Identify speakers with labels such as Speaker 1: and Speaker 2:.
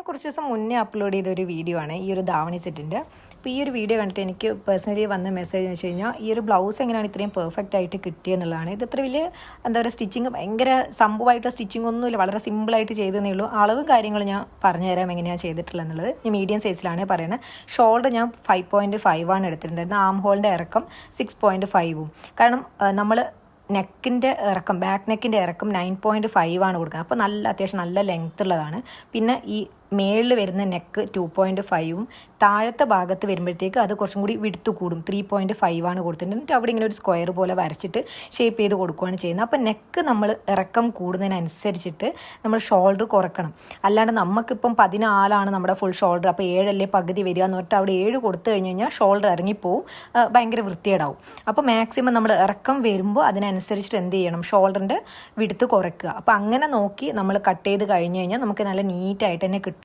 Speaker 1: കുറച്ച് ദിവസം മുന്നേ അപ്ലോഡ് ചെയ്ത ഒരു വീഡിയോ ആണ് ഈ ഒരു ധാവണി സെറ്റിൻ്റെ. അപ്പോൾ ഈ ഒരു വീഡിയോ കണ്ടിട്ട് എനിക്ക് പേഴ്സണലി വന്ന മെസ്സേജ് എന്ന് വെച്ച് കഴിഞ്ഞാൽ ഈ ഒരു ബ്ലൗസ് എങ്ങനെയാണ് ഇത്രയും പെർഫെക്റ്റ് ആയിട്ട് കിട്ടിയെന്നുള്ളതാണ്. ഇത് ഇത്ര വലിയ എന്താ പറയുക സ്റ്റിച്ചിങ് ഭയങ്കര സംഭവമായിട്ടുള്ള സ്റ്റിച്ചിങ് ഒന്നുമില്ല, വളരെ സിമ്പിളായിട്ട് ചെയ്തതേ ഉള്ളൂ. അളവും കാര്യങ്ങളും ഞാൻ പറഞ്ഞുതരാം എങ്ങനെയാണ് ചെയ്തിട്ടുള്ളത് എന്നുള്ളത്. ഞാൻ മീഡിയം സൈസിലാണ് പറയുന്നത്. ഷോൾഡർ ഞാൻ 5.5 ആണ് എടുത്തിട്ടുണ്ടായിരുന്നത്. ആം ഹോളിൻ്റെ ഇറക്കം 6.5ഉം. കാരണം നമ്മൾ നെക്കിൻ്റെ ഇറക്കം, ബാക്ക് നെക്കിൻ്റെ ഇറക്കം 9.5 ആണ് കൊടുക്കുന്നത്. അപ്പോൾ അത്യാവശ്യം നല്ല ലെങ്ത് ഉള്ളതാണ്. പിന്നെ ഈ മേളിൽ വരുന്ന നെക്ക് 2.5ഉം താഴത്തെ ഭാഗത്ത് വരുമ്പോഴത്തേക്ക് അത് കുറച്ചും കൂടി വിടുത്ത് കൂടും. 3.5 ആണ് കൊടുത്തിട്ടുണ്ട്. എന്നിട്ട് അവിടെ ഇങ്ങനെ ഒരു സ്ക്വയർ പോലെ വരച്ചിട്ട് ഷേപ്പ് ചെയ്ത് കൊടുക്കുകയാണ് ചെയ്യുന്നത്. അപ്പോൾ നെക്ക് നമ്മൾ ഇറക്കം കൂടുന്നതിനനുസരിച്ചിട്ട് നമ്മൾ ഷോൾഡർ കുറക്കണം. അല്ലാണ്ട് നമുക്കിപ്പം 14 നമ്മുടെ ഫുൾ ഷോൾഡർ, അപ്പോൾ 7 അല്ലേ പകുതി വരിക എന്ന് പറഞ്ഞിട്ട് അവിടെ 7 കൊടുത്തു കഴിഞ്ഞ് കഴിഞ്ഞാൽ ഷോൾഡർ ഇറങ്ങിപ്പോവും, ഭയങ്കര വൃത്തികേടാവും. അപ്പോൾ മാക്സിമം നമ്മൾ ഇറക്കം വരുമ്പോൾ അതിനനുസരിച്ചിട്ട് എന്ത് ചെയ്യണം, ഷോൾഡറിൻ്റെ വിടുത്ത് കുറയ്ക്കുക. അപ്പോൾ അങ്ങനെ നോക്കി നമ്മൾ കട്ട് ചെയ്ത് കഴിഞ്ഞ് കഴിഞ്ഞാൽ നമുക്ക് നല്ല നീറ്റായിട്ട് തന്നെ കിട്ടും.